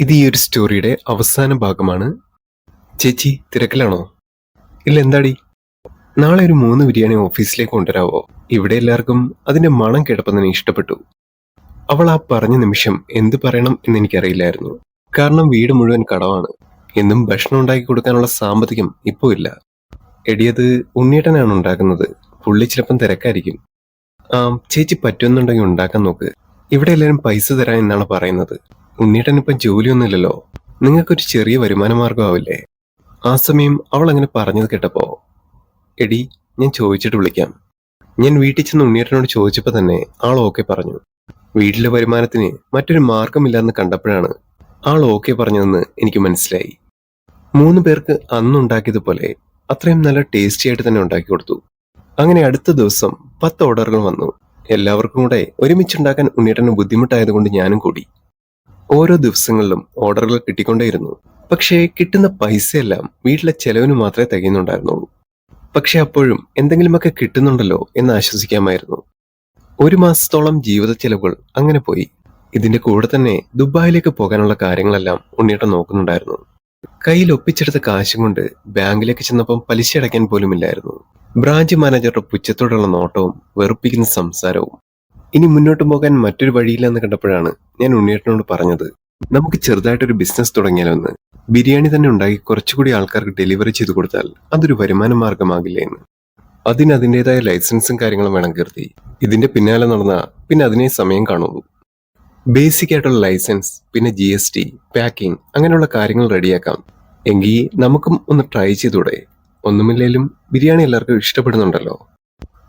ഇത് ഈ ഒരു സ്റ്റോറിയുടെ അവസാന ഭാഗമാണ്. ചേച്ചി തിരക്കിലാണോ? ഇല്ല, എന്താടി? നാളെ ഒരു 3 ബിരിയാണി ഓഫീസിലേക്ക് കൊണ്ടുവരാവോ? ഇവിടെ എല്ലാവർക്കും അതിന്റെ മണം കേട്ടപ്പോൾ തന്നെ ഇഷ്ടപ്പെട്ടു. അവൾ ആ പറഞ്ഞ നിമിഷം എന്ത് പറയണം എന്ന് എനിക്കറിയില്ലായിരുന്നു. കാരണം വീട് മുഴുവൻ കടമാണ്. എന്നും ഭക്ഷണം ഉണ്ടാക്കി കൊടുക്കാനുള്ള സാമ്പത്തികം ഇപ്പോൾ ഇല്ല. എടിയത് ഉണ്ണിയേട്ടനാണ് ഉണ്ടാക്കുന്നത്. പുള്ളി ചിലപ്പം തിരക്കായിരിക്കും. ചേച്ചി പറ്റുന്നുണ്ടെങ്കിൽ ഉണ്ടാക്കാൻ നോക്ക്. ഇവിടെ എല്ലാവരും പൈസ തരാൻ എന്നാണ് പറയുന്നത്. ഉണ്ണിയേട്ടൻ ഇപ്പം ജോലിയൊന്നുമില്ലല്ലോ. നിങ്ങൾക്കൊരു ചെറിയ വരുമാന മാർഗമാവില്ലേ? ആ സമയം അവൾ അങ്ങനെ പറഞ്ഞത് കേട്ടപ്പോ, എടി ഞാൻ ചോദിച്ചിട്ട് വിളിക്കാം. ഞാൻ വീട്ടിൽ ചെന്ന് ഉണ്ണിയേട്ടനോട് ചോദിച്ചപ്പോൾ തന്നെ ആൾ ഓക്കെ പറഞ്ഞു. വീട്ടിലെ വരുമാനത്തിന് മറ്റൊരു മാർഗമില്ലെന്ന് കണ്ടപ്പോഴാണ് ആൾ ഓക്കെ പറഞ്ഞതെന്ന് എനിക്ക് മനസ്സിലായി. 3 പേർക്ക് അന്നുണ്ടാക്കിയതുപോലെ അത്രയും നല്ല ടേസ്റ്റി ആയിട്ട് തന്നെ ഉണ്ടാക്കി കൊടുത്തു. അങ്ങനെ അടുത്ത ദിവസം 10 ഓർഡറുകൾ വന്നു. എല്ലാവർക്കും കൂടെ ഒരുമിച്ചുണ്ടാക്കാൻ ഉണ്ണിയേട്ടന് ബുദ്ധിമുട്ടായതുകൊണ്ട് ഞാനും കൂടി. ഓരോ ദിവസങ്ങളിലും ഓർഡറുകൾ കിട്ടിക്കൊണ്ടേയിരുന്നു. പക്ഷേ കിട്ടുന്ന പൈസയെല്ലാം വീട്ടിലെ ചെലവിന് മാത്രമേ തികയുന്നുണ്ടായിരുന്നുള്ളൂ. പക്ഷെ അപ്പോഴും എന്തെങ്കിലുമൊക്കെ കിട്ടുന്നുണ്ടല്ലോ എന്ന് ആശ്വസിക്കാമായിരുന്നു. 1 മാസത്തോളം ജീവിത ചെലവുകൾ അങ്ങനെ പോയി. ഇതിന്റെ കൂടെ തന്നെ ദുബായിലേക്ക് പോകാനുള്ള കാര്യങ്ങളെല്ലാം ഉണ്ണിയേട്ടൻ നോക്കുന്നുണ്ടായിരുന്നു. കയ്യിൽ ഒപ്പിച്ചെടുത്ത കാശും കൊണ്ട് ബാങ്കിലേക്ക് ചെന്നപ്പം പലിശ അടയ്ക്കാൻ പോലുമില്ലായിരുന്നു. ബ്രാഞ്ച് മാനേജറുടെ പുച്ഛത്തോടുള്ള നോട്ടവും വെറുപ്പിക്കുന്ന സംസാരവും. ഇനി മുന്നോട്ട് പോകാൻ മറ്റൊരു വഴിയില്ലെന്ന് കണ്ടപ്പോഴാണ് ഞാൻ ഉണ്ണിയേട്ടനോട് പറഞ്ഞത്, നമുക്ക് ചെറുതായിട്ടൊരു ബിസിനസ് തുടങ്ങിയാലോ എന്ന്. ബിരിയാണി തന്നെ ഉണ്ടാക്കി കുറച്ചുകൂടി ആൾക്കാർക്ക് ഡെലിവറി ചെയ്തു കൊടുത്താൽ അതൊരു വരുമാന മാർഗമാകില്ലേ എന്ന്. അതിന് അതിൻ്റെതായ ലൈസൻസും കാര്യങ്ങളും വേണം കീർത്തി. ഇതിന്റെ പിന്നാലെ നടന്ന പിന്നെ അതിനെ സമയം കാണുള്ളൂ. ബേസിക് ആയിട്ടുള്ള ലൈസൻസ്, പിന്നെ GST, പാക്കിംഗ്, അങ്ങനെയുള്ള കാര്യങ്ങൾ റെഡിയാക്കാം. എങ്കിൽ നമുക്കും ഒന്ന് ട്രൈ ചെയ്തൂടെ? ഒന്നുമില്ലേലും ബിരിയാണി എല്ലാവർക്കും ഇഷ്ടപ്പെടുന്നുണ്ടല്ലോ.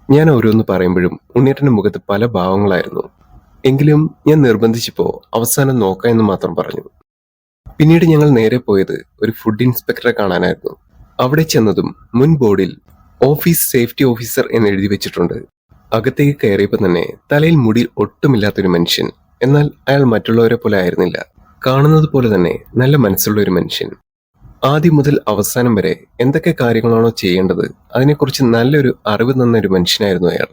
ഞാൻ ഓരോന്ന് പറയുമ്പോഴും ഉണ്ണിയേട്ടന്റെ മുഖത്ത് പല ഭാവങ്ങളായിരുന്നു. എങ്കിലും ഞാൻ നിർബന്ധിച്ചപ്പോ അവസാനം നോക്കാം എന്ന് മാത്രം പറഞ്ഞു. പിന്നീട് ഞങ്ങൾ നേരെ പോയത് ഒരു ഫുഡ് ഇൻസ്പെക്ടറെ കാണാനായിരുന്നു. അവിടെ ചെന്നതും മുൻ ബോർഡിൽ ഓഫീസ് സേഫ്റ്റി ഓഫീസർ എന്ന് എഴുതി വെച്ചിട്ടുണ്ട്. അകത്തേക്ക് കയറിയപ്പോൾ തന്നെ തലയിൽ മുടി ഒട്ടുമില്ലാത്തൊരു മനുഷ്യൻ. എന്നാൽ അയാൾ മറ്റുള്ളവരെ പോലെ ആയിരുന്നില്ല. കാണുന്നത് പോലെ തന്നെ നല്ല മനസ്സുള്ള ഒരു മനുഷ്യൻ. ആദ്യം മുതൽ അവസാനം വരെ എന്തൊക്കെ കാര്യങ്ങളാണോ ചെയ്യേണ്ടത് അതിനെക്കുറിച്ച് നല്ലൊരു അറിവ് തന്ന ഒരു മനുഷ്യനായിരുന്നു അയാൾ.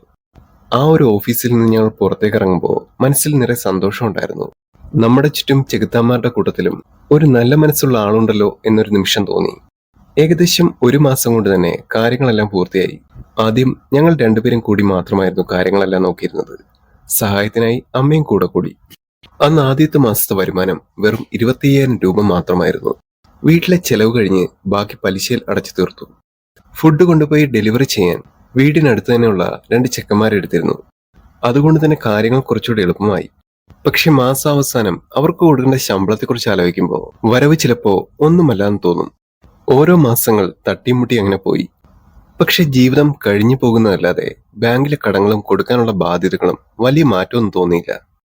ആ ഒരു ഓഫീസിൽ നിന്ന് ഞങ്ങൾ പുറത്തേക്ക് ഇറങ്ങുമ്പോൾ മനസ്സിൽ നിറയെ സന്തോഷമുണ്ടായിരുന്നു. നമ്മുടെ ചുറ്റും ചെകുത്താന്മാരുടെ കൂട്ടത്തിലും ഒരു നല്ല മനസ്സുള്ള ആളുണ്ടല്ലോ എന്നൊരു നിമിഷം തോന്നി. ഏകദേശം 1 മാസം കൊണ്ട് തന്നെ കാര്യങ്ങളെല്ലാം പൂർത്തിയായി. ആദ്യം ഞങ്ങൾ 2 പേരും കൂടി മാത്രമായിരുന്നു കാര്യങ്ങളെല്ലാം നോക്കിയിരുന്നത്. സഹായത്തിനായി അമ്മയും കൂടെ കൂടി. അന്ന് ആദ്യത്തെ മാസത്തെ വരുമാനം വെറും 25,000 രൂപ മാത്രമായിരുന്നു. വീട്ടിലെ ചെലവ് കഴിഞ്ഞ് ബാക്കി പലിശയിൽ അടച്ചു തീർത്തു. ഫുഡ് കൊണ്ടുപോയി ഡെലിവറി ചെയ്യാൻ വീടിനടുത്ത് തന്നെയുള്ള 2 ചെക്കന്മാരെ എടുത്തിരുന്നു. അതുകൊണ്ട് തന്നെ കാര്യങ്ങൾ കുറച്ചുകൂടി എളുപ്പമായി. പക്ഷെ മാസാവസാനം അവർക്ക് കൊടുക്കേണ്ട ശമ്പളത്തെക്കുറിച്ച് ആലോചിക്കുമ്പോൾ വരവ് ചിലപ്പോ ഒന്നുമല്ലാന്ന് തോന്നും. ഓരോ മാസങ്ങൾ തട്ടിമുട്ടി അങ്ങനെ പോയി. പക്ഷെ ജീവിതം കഴിഞ്ഞു പോകുന്നതല്ലാതെ ബാങ്കിലെ കടങ്ങളും കൊടുക്കാനുള്ള ബാധ്യതകളും വലിയ മാറ്റമൊന്നും തോന്നിയില്ല.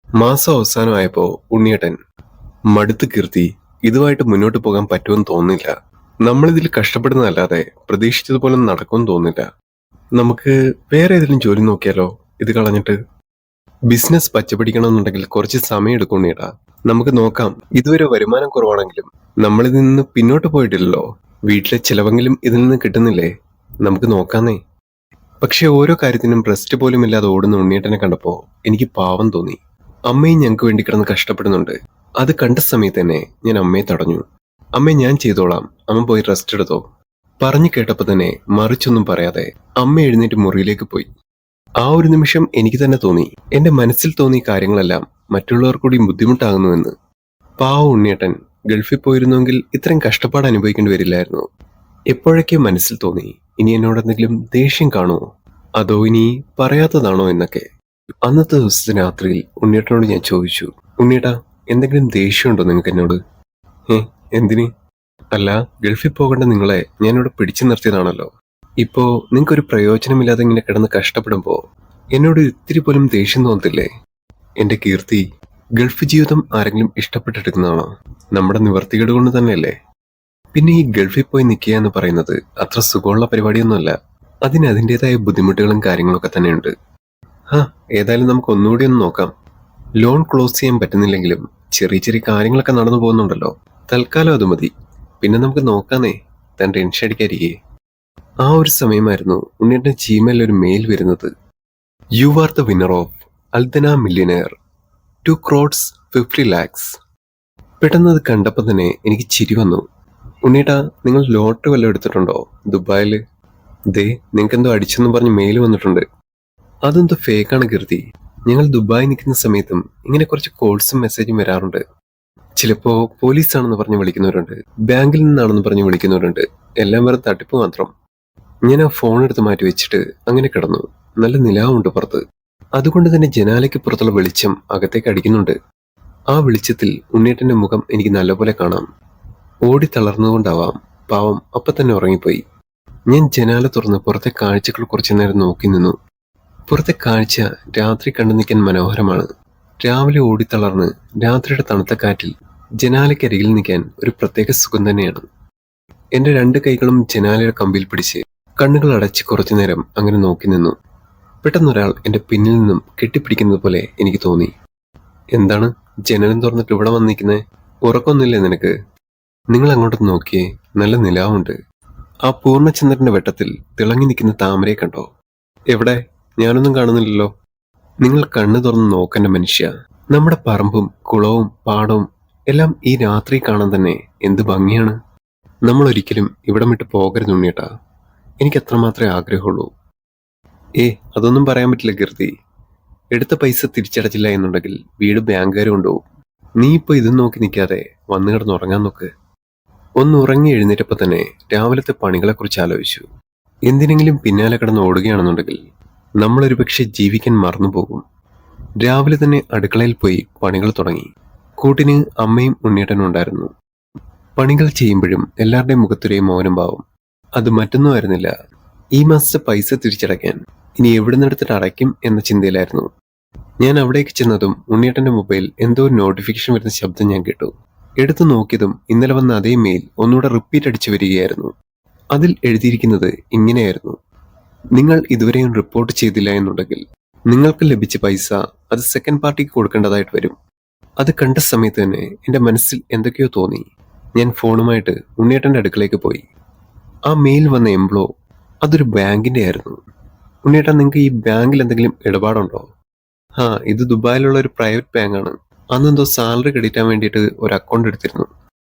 മാസം അവസാനമായപ്പോ ഉണ്ണിയേട്ടൻ, മടുത്ത് കീർത്തി, ഇതുമായിട്ട് മുന്നോട്ട് പോകാൻ പറ്റുമെന്ന് തോന്നുന്നില്ല. നമ്മളിതിൽ കഷ്ടപ്പെടുന്നതല്ലാതെ പ്രതീക്ഷിച്ചതുപോലെ നടക്കുമെന്ന് തോന്നുന്നില്ല. നമുക്ക് വേറെ ഏതെങ്കിലും ജോലി നോക്കിയാലോ ഇത് കളഞ്ഞിട്ട്? ബിസിനസ് പച്ചപിടിക്കണമെന്നുണ്ടെങ്കിൽ കുറച്ച് സമയം എടുക്കും ഉണ്ണിയേട്ടാ. നമുക്ക് നോക്കാം. ഇതുവരെ വരുമാനം കുറവാണെങ്കിലും നമ്മളിതിൽ നിന്ന് പിന്നോട്ട് പോയിട്ടില്ലല്ലോ. വീട്ടിലെ ചിലവെങ്കിലും ഇതിൽ നിന്ന് കിട്ടുന്നില്ലേ? നമുക്ക് നോക്കാന്നേ. പക്ഷെ ഓരോ കാര്യത്തിനും റെസ്റ്റ് പോലും ഇല്ലാതെ ഓടുന്ന ഉണ്ണിയേട്ടനെ കണ്ടപ്പോ എനിക്ക് പാവം തോന്നി. അമ്മയും ഞങ്ങൾക്ക് വേണ്ടി കിടന്ന് കഷ്ടപ്പെടുന്നുണ്ട്. അത് കണ്ട സമയത്ത് തന്നെ ഞാൻ അമ്മയെ തടഞ്ഞു. അമ്മയെ ഞാൻ ചെയ്തോളാം, അമ്മ പോയി റെസ്റ്റ് എടുത്തോ. പറഞ്ഞു കേട്ടപ്പോ തന്നെ മറിച്ചൊന്നും പറയാതെ അമ്മ എഴുന്നേറ്റ് മുറിയിലേക്ക് പോയി. ആ ഒരു നിമിഷം എനിക്ക് തന്നെ തോന്നി, എന്റെ മനസ്സിൽ തോന്നിയ കാര്യങ്ങളെല്ലാം മറ്റുള്ളവർ കൂടി ബുദ്ധിമുട്ടാകുന്നുവെന്ന്. പാവ ഉണ്ണിയേട്ടൻ ഗൾഫിൽ പോയിരുന്നെങ്കിൽ ഇത്രയും കഷ്ടപ്പാട് അനുഭവിക്കേണ്ടി വരില്ലായിരുന്നു. എപ്പോഴൊക്കെ മനസ്സിൽ തോന്നി, ഇനി എന്നോട് എന്തെങ്കിലും ദേഷ്യം കാണുമോ, അതോ ഇനി പറയാത്തതാണോ എന്നൊക്കെ. അന്നത്തെ ദിവസത്തെ രാത്രിയിൽ ഉണ്ണിയേട്ടനോട് ഞാൻ ചോദിച്ചു, ഉണ്ണിയേട്ടാ, എന്തെങ്കിലും ദേഷ്യമുണ്ടോ നിങ്ങൾക്ക് എന്നോട്? എന്തിന്? അല്ല, ഗൾഫിൽ പോകേണ്ട നിങ്ങളെ ഞാനിവിടെ പിടിച്ചു നിർത്തിയതാണല്ലോ. ഇപ്പോ നിങ്ങൾക്കൊരു പ്രയോജനമില്ലാതെ ഇങ്ങനെ കിടന്ന് കഷ്ടപ്പെടുമ്പോ എന്നോട് ഇത്തിരി പോലും ദേഷ്യം തോന്നത്തില്ലേ? എന്റെ കീർത്തി, ഗൾഫ് ജീവിതം ആരെങ്കിലും ഇഷ്ടപ്പെട്ടെടുക്കുന്നതാണോ? നമ്മുടെ നിവർത്തികേട് കൊണ്ട് തന്നെയല്ലേ? പിന്നെ ഈ ഗൾഫിൽ പോയി നിൽക്കുക എന്ന് പറയുന്നത് അത്ര സുഖമുള്ള പരിപാടിയൊന്നുമല്ല. അതിന് അതിൻ്റെതായ ബുദ്ധിമുട്ടുകളും കാര്യങ്ങളൊക്കെ തന്നെയുണ്ട്. ഏതായാലും നമുക്ക് ഒന്നുകൂടി ഒന്ന് നോക്കാം. ലോൺ ക്ലോസ് ചെയ്യാൻ പറ്റുന്നില്ലെങ്കിലും ചെറിയ ചെറിയ കാര്യങ്ങളൊക്കെ നടന്നു പോകുന്നുണ്ടല്ലോ. തൽക്കാലം അത് മതി. പിന്നെ നമുക്ക് നോക്കാന്നേ. താൻ ടെൻഷൻ അടിക്കാതിരിക്കേ. ആ ഒരു സമയമായിരുന്നു ഉണ്ണിയുടെ ജിമെയിൽ ഒരു മെയിൽ വരുന്നത്. You are the winner of അൽദന മില്യനെയർ, 2 crores 50 lakhs. പെട്ടെന്ന് അത് കണ്ടപ്പോൾ തന്നെ എനിക്ക് ചിരി വന്നു. ഉണ്ണീട്ടാ, നിങ്ങൾ ലോട്ടറി വല്ലതും എടുത്തിട്ടുണ്ടോ ദുബായിൽ? ദേ, നിങ്ങൾക്കെന്തോ അടിച്ചെന്ന് പറഞ്ഞ് മെയിൽ വന്നിട്ടുണ്ട്. അതെന്തോ ഫേക്കാണ് കീർത്തി. ഞങ്ങൾ ദുബായി നിൽക്കുന്ന സമയത്തും ഇങ്ങനെ കുറച്ച് കോൾസും മെസ്സേജും വരാറുണ്ട്. ചിലപ്പോ പോലീസാണെന്ന് പറഞ്ഞ് വിളിക്കുന്നവരുണ്ട്, ബാങ്കിൽ നിന്നാണെന്ന് പറഞ്ഞ് വിളിക്കുന്നവരുണ്ട്. എല്ലാം വെറും തട്ടിപ്പ് മാത്രം. ഞാൻ ആ ഫോൺ എടുത്ത് മാറ്റി വെച്ചിട്ട് അങ്ങനെ കിടന്നു. നല്ല നിലാവുണ്ട് പുറത്ത്. അതുകൊണ്ട് തന്നെ ജനാലയ്ക്ക് പുറത്തുള്ള വെളിച്ചം അകത്തേക്ക് അടിക്കുന്നുണ്ട്. ആ വെളിച്ചത്തിൽ ഉണ്ണീട്ടന്റെ മുഖം എനിക്ക് നല്ലപോലെ കാണാം. ഓടി തളർന്നുകൊണ്ടാവാം, പാവം അപ്പൊ തന്നെ ഉറങ്ങിപ്പോയി. ഞാൻ ജനാല തുറന്ന് പുറത്തെ കാഴ്ചകൾ കുറച്ചു നേരം നോക്കി നിന്നു. പുറത്തെ കാഴ്ച രാത്രി കണ്ടു നിൽക്കാൻ മനോഹരമാണ്. രാവിലെ ഓടിത്തളർന്ന് രാത്രിയുടെ തണുത്ത കാറ്റിൽ ജനാലയ്ക്കരികിൽ നിൽക്കാൻ ഒരു പ്രത്യേക സുഖം തന്നെയാണ്. എന്റെ രണ്ട് കൈകളും ജനാലയുടെ കമ്പിൽ പിടിച്ച് കണ്ണുകൾ അടച്ച് കുറച്ചു നേരം അങ്ങനെ നോക്കി നിന്നു. പെട്ടെന്നൊരാൾ എന്റെ പിന്നിൽ നിന്നും കെട്ടിപ്പിടിക്കുന്നത് പോലെ എനിക്ക് തോന്നി. എന്താണ് ജനലും തുറന്നിട്ട് ഇവിടെ വന്നിരിക്കുന്നേ? ഉറക്കൊന്നുമില്ലേ നിനക്ക്? നിങ്ങൾ അങ്ങോട്ട് നോക്കിയേ, നല്ല നിലാവുണ്ട്. ആ പൂർണ്ണചന്ദ്രന്റെ വെട്ടത്തിൽ തിളങ്ങി നിൽക്കുന്ന താമരയെ കണ്ടോ? എവിടെ? ഞാനൊന്നും കാണുന്നില്ലല്ലോ. നിങ്ങൾ കണ്ണു തുറന്ന് നോക്കണ്ട മനുഷ്യ. നമ്മുടെ പറമ്പും കുളവും പാടവും എല്ലാം ഈ രാത്രി കാണാൻ തന്നെ എന്ത് ഭംഗിയാണ്. നമ്മൾ ഒരിക്കലും ഇവിടം വിട്ട് പോകരുത് ഉണ്ണിയേട്ടാ. എനിക്ക് അത്രമാത്രമേ ആഗ്രഹമുള്ളൂ. അതൊന്നും പറയാൻ പറ്റില്ല കീർത്തി. എടുത്ത പൈസ തിരിച്ചടച്ചില്ല എന്നുണ്ടെങ്കിൽ വീട് ബാങ്കുകാർ കൊണ്ടുപോകും. നീ ഇപ്പൊ ഇതും നോക്കി നിൽക്കാതെ വന്നു കിടന്ന് ഉറങ്ങാൻ നോക്ക്. ഒന്ന് ഉറങ്ങി എഴുന്നേറ്റപ്പോ തന്നെ രാവിലത്തെ പണികളെ കുറിച്ച് ആലോചിച്ചു. എന്തിനെങ്കിലും പിന്നാലെ കിടന്ന് ഓടുകയാണെന്നുണ്ടെങ്കിൽ നമ്മളൊരു പക്ഷെ ജീവിക്കാൻ മറന്നുപോകും. രാവിലെ തന്നെ അടുക്കളയിൽ പോയി പണികൾ തുടങ്ങി. കൂട്ടിന് അമ്മയും ഉണ്ണിയേട്ടനും ഉണ്ടായിരുന്നു. പണികൾ ചെയ്യുമ്പോഴും എല്ലാവരുടെയും മുഖത്തൊരേ മൗനം ഭാവം. അത് മറ്റൊന്നും ആയിരുന്നില്ല, ഈ മാസത്തെ പൈസ തിരിച്ചടയ്ക്കാൻ ഇനി എവിടെ നിന്നെടുത്തിട്ട് അടയ്ക്കും എന്ന ചിന്തയിലായിരുന്നു. ഞാൻ അവിടേക്ക് ചെന്നതും ഉണ്ണിയേട്ടന്റെ മൊബൈൽ എന്തോ ഒരു നോട്ടിഫിക്കേഷൻ വരുന്ന ശബ്ദം ഞാൻ കേട്ടു. എടുത്തു നോക്കിയതും ഇന്നലെ വന്ന അതേ മെയിൽ ഒന്നുകൂടെ റിപ്പീറ്റ് അടിച്ചു വരികയായിരുന്നു. അതിൽ എഴുതിയിരിക്കുന്നത് ഇങ്ങനെയായിരുന്നു: നിങ്ങൾ ഇതുവരെയും റിപ്പോർട്ട് ചെയ്തില്ല എന്നുണ്ടെങ്കിൽ നിങ്ങൾക്ക് ലഭിച്ച പൈസ അത് സെക്കൻഡ് പാർട്ടിക്ക് കൊടുക്കേണ്ടതായിട്ട് വരും. അത് കണ്ട സമയത്ത് തന്നെ എന്റെ മനസ്സിൽ എന്തൊക്കെയോ തോന്നി. ഞാൻ ഫോണുമായിട്ട് ഉണ്ണിയേട്ടന്റെ അടുക്കളേക്ക് പോയി. ആ മെയിൽ വന്ന എംപ്ലോ അതൊരു ബാങ്കിന്റെ ആയിരുന്നു. ഉണ്ണിയേട്ടൻ, നിങ്ങൾക്ക് ഈ ബാങ്കിൽ എന്തെങ്കിലും ഇടപാടുണ്ടോ? ഇത് ദുബായിലുള്ള ഒരു പ്രൈവറ്റ് ബാങ്കാണ്. അന്നെന്തോ സാലറി ക്രെഡിറ്റ് ആവാൻ വേണ്ടിയിട്ട് ഒരു അക്കൗണ്ട് എടുത്തിരുന്നു.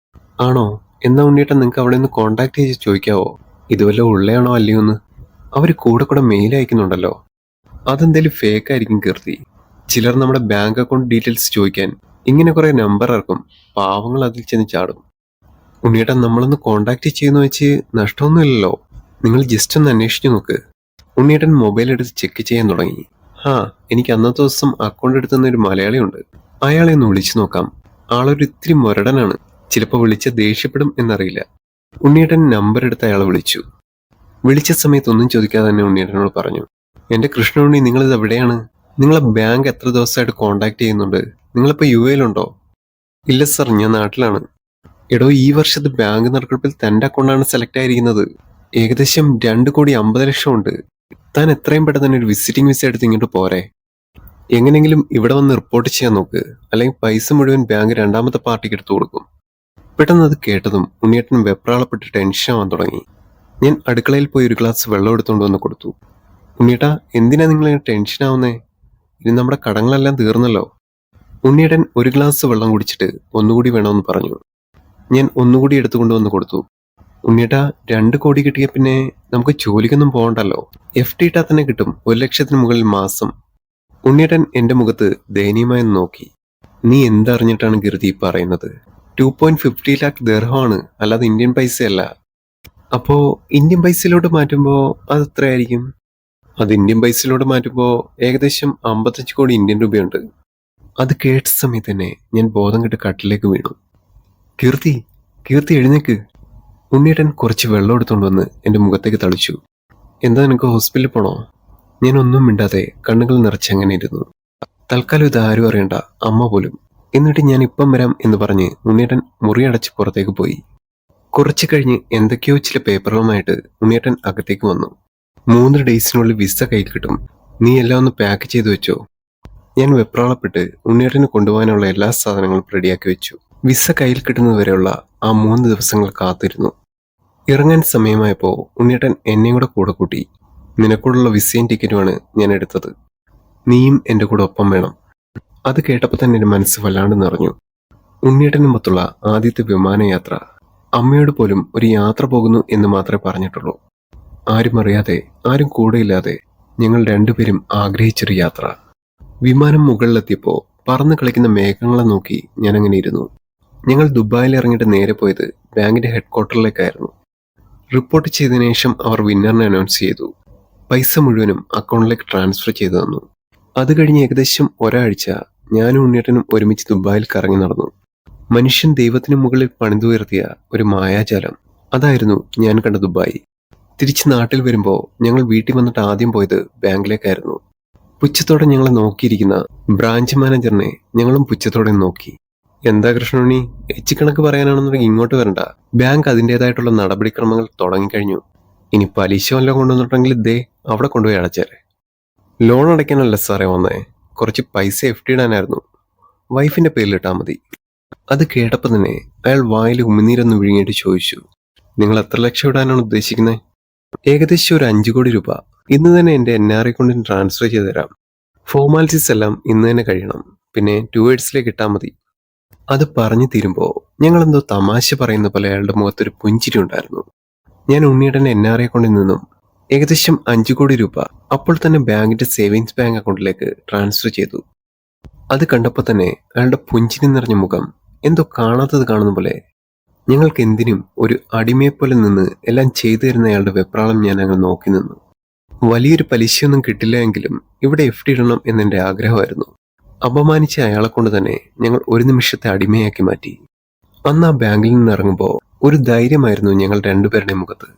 ആണോ? എന്നാ ഉണ്ണിയേട്ടൻ നിങ്ങൾക്ക് അവിടെ നിന്ന് കോൺടാക്ട് ചെയ്ത് ചോദിക്കാവോ ഇത് വല്ല ഉള്ളയാണോ അല്ലയോ എന്ന്. അവർ കൂടെ മെയിൽ അയക്കുന്നുണ്ടല്ലോ. അതെന്തേലും ഫേക്ക് ആയിരിക്കും കീർത്തി. ചിലർ നമ്മുടെ ബാങ്ക് അക്കൗണ്ട് ഡീറ്റെയിൽസ് ചോദിക്കാൻ ഇങ്ങനെ കുറെ നമ്പർ ഇറക്കും. പാവങ്ങൾ അതിൽ ചെന്ന് ചാടും. ഉണ്ണിയേട്ടൻ, നമ്മളൊന്ന് കോൺടാക്ട് ചെയ്യുന്ന വെച്ച് നഷ്ടമൊന്നുമില്ലല്ലോ. നിങ്ങൾ ജസ്റ്റ് ഒന്ന് അന്വേഷിച്ചു നോക്ക്. ഉണ്ണിയേട്ടൻ മൊബൈൽ എടുത്ത് ചെക്ക് ചെയ്യാൻ തുടങ്ങി. എനിക്ക് അന്നത്തെ ദിവസം അക്കൗണ്ട് എടുത്തുന്ന ഒരു മലയാളിയുണ്ട്. അയാളെ ഒന്ന് വിളിച്ചു നോക്കാം. ആളൊരു ഇത്തിരി മുരടനാണ്. ചിലപ്പോൾ വിളിച്ച ദേഷ്യപ്പെടും എന്നറിയില്ല. ഉണ്ണിയേട്ടൻ നമ്പർ എടുത്ത് അയാളെ വിളിച്ചു. വിളിച്ച സമയത്ത് ഒന്നും ചോദിക്കാതെ തന്നെ ഉണ്ണിയേട്ടനോട് പറഞ്ഞു: എന്റെ കൃഷ്ണുണ്ണി, നിങ്ങളിത് എവിടെയാണ്? നിങ്ങളെ ബാങ്ക് എത്ര ദിവസമായിട്ട് കോൺടാക്ട് ചെയ്യുന്നുണ്ട്. നിങ്ങളിപ്പോ യുഎയിലുണ്ടോ? ഇല്ല സർ, ഞാൻ നാട്ടിലാണ്. എടോ, ഈ വർഷത്തെ ബാങ്ക് നറുക്കെടുപ്പിൽ തന്റെ അക്കൗണ്ടാണ് സെലക്ട് ആയിരിക്കുന്നത്. ഏകദേശം 2,50,00,000 ഉണ്ട്. താൻ എത്രയും പെട്ടെന്ന് തന്നെ ഒരു വിസിറ്റിംഗ് വിസ എടുത്ത് ഇങ്ങോട്ട് പോരെ. എങ്ങനെങ്കിലും ഇവിടെ വന്ന് റിപ്പോർട്ട് ചെയ്യാൻ നോക്ക്, അല്ലെങ്കിൽ പൈസ മുഴുവൻ ബാങ്ക് രണ്ടാമത്തെ പാർട്ടിക്ക് എടുത്തു കൊടുക്കും. പെട്ടെന്ന് അത് കേട്ടതും ഉണ്ണിയേട്ടൻ വെപ്രാളപ്പെട്ട് ടെൻഷൻ ആവാൻ തുടങ്ങി. ഞാൻ അടുക്കളയിൽ പോയി ഒരു ഗ്ലാസ് വെള്ളം എടുത്തുകൊണ്ട് വന്ന് കൊടുത്തു. ഉണ്ണിയേട്ടാ, എന്തിനാ നിങ്ങൾ ടെൻഷൻ ആവുന്നേ? ഇനി നമ്മുടെ കടങ്ങളെല്ലാം തീർന്നല്ലോ. ഉണ്ണിയേട്ടൻ ഒരു ഗ്ലാസ് വെള്ളം കുടിച്ചിട്ട് ഒന്നുകൂടി വേണമെന്ന് പറഞ്ഞു. ഞാൻ ഒന്നുകൂടി എടുത്തുകൊണ്ടുവന്ന് കൊടുത്തു. ഉണ്ണിയേട്ടാ, 2 കോടി കിട്ടിയ പിന്നെ നമുക്ക് ജോലിക്കൊന്നും പോകണ്ടല്ലോ. FD ഇട്ടാൽ തന്നെ കിട്ടും 1,00,000 മുകളിൽ മാസം. ഉണ്ണിയേട്ടൻ എന്റെ മുഖത്ത് ദയനീയമായി നോക്കി. നീ എന്തറിഞ്ഞിട്ടാണ് ഗിർദി പറയുന്നത്? 2.50 lakh ദിർഹമാണ്, അല്ലാതെ ഇന്ത്യൻ പൈസയല്ല. അപ്പോ ഇന്ത്യൻ പൈസയിലോട്ട് മാറ്റുമ്പോ അത് എത്രയായിരിക്കും? അത് ഇന്ത്യൻ പൈസയിലോട്ട് മാറ്റുമ്പോ ഏകദേശം 55 കോടി ഇന്ത്യൻ രൂപയുണ്ട്. അത് കേട്ട സമയത്ത് തന്നെ ഞാൻ ബോധം കെട്ട് കട്ടിലേക്ക് വീണു. കീർത്തി, എഴുന്നേക്ക്. ഉണ്ണിയേട്ടൻ കുറച്ച് വെള്ളം എടുത്തുകൊണ്ട് വന്ന് എന്റെ മുഖത്തേക്ക് തളിച്ചു. എന്താ, നിനക്ക് ഹോസ്പിറ്റലിൽ പോണോ? ഞാൻ ഒന്നും മിണ്ടാതെ കണ്ണുകൾ നിറച്ചങ്ങനെ ഇരുന്നു. തൽക്കാലം ഇത് ആരും അറിയണ്ട, അമ്മ പോലും. എന്നിട്ട് ഞാൻ ഇപ്പം വരാം എന്ന് പറഞ്ഞ് ഉണ്ണിയേട്ടൻ മുറിയടച്ച് പുറത്തേക്ക് പോയി. കുറച്ചു കഴിഞ്ഞ് എന്തൊക്കെയോ ചില പേപ്പറുകളുമായിട്ട് ഉണ്ണിയേട്ടൻ അകത്തേക്ക് വന്നു. 3 ഡേയ്സിനുള്ളിൽ വിസ കയ്യിൽ കിട്ടും, നീ എല്ലാം ഒന്ന് പാക്ക് ചെയ്തു വെച്ചോ. ഞാൻ വെപ്രാളപ്പെട്ട് ഉണ്ണിയേട്ടന് കൊണ്ടുപോകാനുള്ള എല്ലാ സാധനങ്ങളും റെഡിയാക്കി വെച്ചു. വിസ കയ്യിൽ കിട്ടുന്നതുവരെയുള്ള ആ 3 ദിവസങ്ങൾ കാത്തിരുന്നു. ഇറങ്ങാൻ സമയമായപ്പോൾ ഉണ്ണിയേട്ടൻ എന്നെയും കൂടെ കൂട്ടി. നിനക്കൂടുള്ള വിസയും ടിക്കറ്റുമാണ് ഞാൻ എടുത്തത്. നീയും എന്റെ കൂടെ ഒപ്പം വേണം. അത് കേട്ടപ്പോൾ തന്നെ എന്റെ മനസ്സ് വല്ലാണ്ട് നിറഞ്ഞു. ഉണ്ണിയേട്ടനുമൊത്തുള്ള ആദ്യത്തെ വിമാനയാത്ര. അമ്മയോട് പോലും ഒരു യാത്ര പോകുന്നു എന്ന് മാത്രമേ പറഞ്ഞിട്ടുള്ളൂ. ആരും അറിയാതെ, ആരും കൂടെയില്ലാതെ ഞങ്ങൾ രണ്ടുപേരും ആഗ്രഹിച്ചൊരു യാത്ര. വിമാനം മുകളിലെത്തിയപ്പോൾ പറന്ന് കളിക്കുന്ന മേഘങ്ങളെ നോക്കി ഞാൻ അങ്ങനെ ഇരുന്നു. ഞങ്ങൾ ദുബായിൽ ഇറങ്ങിയിട്ട് നേരെ പോയത് ബാങ്കിന്റെ ഹെഡ്ക്വാർട്ടറിലേക്കായിരുന്നു. റിപ്പോർട്ട് ചെയ്തതിനു ശേഷം അവർ വിന്നറിനെ അനൗൺസ് ചെയ്തു. പൈസ മുഴുവനും അക്കൗണ്ടിലേക്ക് ട്രാൻസ്ഫർ ചെയ്തു തന്നു. അത് കഴിഞ്ഞ് ഏകദേശം ഒരാഴ്ച ഞാനും ഉണ്ണിയേട്ടനും ഒരുമിച്ച് ദുബായിൽ കറങ്ങി നടന്നു. മനുഷ്യൻ ദൈവത്തിനു മുകളിൽ പണിതുയർത്തിയ ഒരു മായാജാലം. അതായിരുന്നു ഞാൻ കണ്ട ദുബായ്. തിരിച്ച് നാട്ടിൽ വരുമ്പോൾ ഞങ്ങൾ വീട്ടിൽ വന്നിട്ട് ആദ്യം പോയത് ബാങ്കിലേക്കായിരുന്നു. പുച്ഛത്തോടെ ഞങ്ങളെ നോക്കിയിരിക്കുന്ന ബ്രാഞ്ച് മാനേജറിനെ ഞങ്ങളും പുച്ഛത്തോടെ നോക്കി. എന്താ കൃഷ്ണുണ്ണി, കണക്ക് പറയാനാണെന്നുണ്ടെങ്കിൽ ഇങ്ങോട്ട് വരണ്ട. ബാങ്ക് അതിൻ്റെതായിട്ടുള്ള നടപടിക്രമങ്ങൾ തുടങ്ങിക്കഴിഞ്ഞു. ഇനി പലിശ വല്ലതും കൊണ്ടുവന്നിട്ടുണ്ടെങ്കിൽ ദേ അവിടെ കൊണ്ടുപോയി അടച്ചേരെ. ലോൺ അടയ്ക്കാനല്ല സാറേ വന്നേ, കുറച്ച് പൈസ FD ഇടാനായിരുന്നു. വൈഫിന്റെ പേരിലിട്ടാൽ മതി. അത് കേട്ടപ്പോൾ തന്നെ അയാൾ വായിൽ ഉമിനീരൊന്ന് വിഴുങ്ങിയിട്ട് ചോദിച്ചു, നിങ്ങൾ എത്ര ലക്ഷം ഇടാനാണ് ഉദ്ദേശിക്കുന്നത്? ഏകദേശം ഒരു 5 കോടി രൂപ. ഇന്ന് തന്നെ എൻ്റെ NRI അക്കൗണ്ടിന് ട്രാൻസ്ഫർ ചെയ്ത് തരാം. ഫോർമാലിറ്റീസ് എല്ലാം ഇന്ന് തന്നെ കഴിയണം. പിന്നെ 2 ഇയേഴ്സിലേക്ക് ഇട്ടാൽ മതി. അത് പറഞ്ഞു തീരുമ്പോൾ ഞങ്ങളെന്തോ തമാശ പറയുന്ന പോലെ അയാളുടെ മുഖത്തൊരു പുഞ്ചിരി ഉണ്ടായിരുന്നു. ഞാൻ ഉണ്ണിയേട്ടൻ്റെ NRI അക്കൗണ്ടിൽ നിന്നും ഏകദേശം 5 കോടി രൂപ അപ്പോൾ തന്നെ ബാങ്കിന്റെ സേവിങ്സ് ബാങ്ക് അക്കൗണ്ടിലേക്ക് ട്രാൻസ്ഫർ ചെയ്തു. അത് കണ്ടപ്പോൾ തന്നെ അയാളുടെ പുഞ്ചിരി നിറഞ്ഞ മുഖം എന്തോ കാണാത്തത് കാണുന്ന പോലെ. ഞങ്ങൾക്ക് എന്തിനും ഒരു അടിമയെപ്പോലെ നിന്ന് എല്ലാം ചെയ്തു തരുന്ന അയാളുടെ വെപ്രാളം ഞാൻ അങ്ങ് നോക്കി നിന്നു. വലിയൊരു പലിശയൊന്നും കിട്ടില്ല എങ്കിലും ഇവിടെ FD ഇടണം എന്നെൻ്റെ ആഗ്രഹമായിരുന്നു. അപമാനിച്ച അയാളെ കൊണ്ട് തന്നെ ഞങ്ങൾ ഒരു നിമിഷത്തെ അടിമയാക്കി മാറ്റി. അന്ന് ആ ബാങ്കിൽ നിന്ന് ഇറങ്ങുമ്പോൾ ഒരു ധൈര്യമായിരുന്നു ഞങ്ങൾ രണ്ടുപേരുടെയും മുഖത്ത്.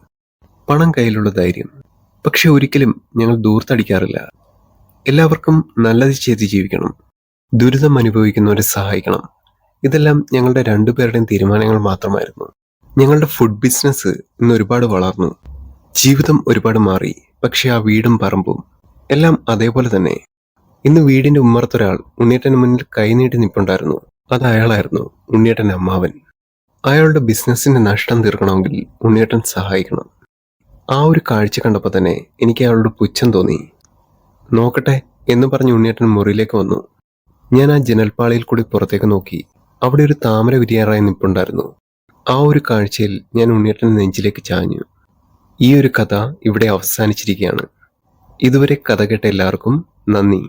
പണം കയ്യിലുള്ള ധൈര്യം. പക്ഷെ ഒരിക്കലും ഞങ്ങൾ ദൂർത്തടിക്കാറില്ല. എല്ലാവർക്കും നല്ലത് ചെയ്ത് ജീവിക്കണം, ദുരിതം അനുഭവിക്കുന്നവരെ സഹായിക്കണം. ഇതെല്ലാം ഞങ്ങളുടെ രണ്ടുപേരുടെയും തീരുമാനങ്ങൾ മാത്രമായിരുന്നു. ഞങ്ങളുടെ ഫുഡ് ബിസിനസ് ഇന്ന് ഒരുപാട് വളർന്നു. ജീവിതം ഒരുപാട് മാറി. പക്ഷെ ആ വീടും പറമ്പും എല്ലാം അതേപോലെ തന്നെ. ഇന്ന് വീടിന്റെ ഉമ്മറത്തൊരാൾ ഉണ്ണിയേട്ടന് മുന്നിൽ കൈനീട്ടി നിൽപ്പുണ്ടായിരുന്നു. അത് അയാളായിരുന്നു, ഉണ്ണിയേട്ടൻ്റെ അമ്മാവൻ. അയാളുടെ ബിസിനസിന്റെ നഷ്ടം തീർക്കണമെങ്കിൽ ഉണ്ണിയേട്ടൻ സഹായിക്കണം. ആ ഒരു കാഴ്ച കണ്ടപ്പോൾ തന്നെ എനിക്ക് അയാളോട് പുച്ഛം തോന്നി. നോക്കട്ടെ എന്ന് പറഞ്ഞ് ഉണ്ണിയേട്ടൻ മുറിയിലേക്ക് വന്നു. ഞാൻ ആ ജനൽപ്പാളിയിൽ കൂടി പുറത്തേക്ക് നോക്കി. അവിടെ ഒരു താമര വിരിയാറായി നിൽപ്പുണ്ടായിരുന്നു. ആ ഒരു കാഴ്ചയിൽ ഞാൻ ഉണ്ണിയേട്ടൻ നെഞ്ചിലേക്ക് ചാഞ്ഞു. ഈ ഒരു കഥ ഇവിടെ അവസാനിച്ചിരിക്കുകയാണ്. ഇതുവരെ കഥ കേട്ട എല്ലാവർക്കും നന്ദി.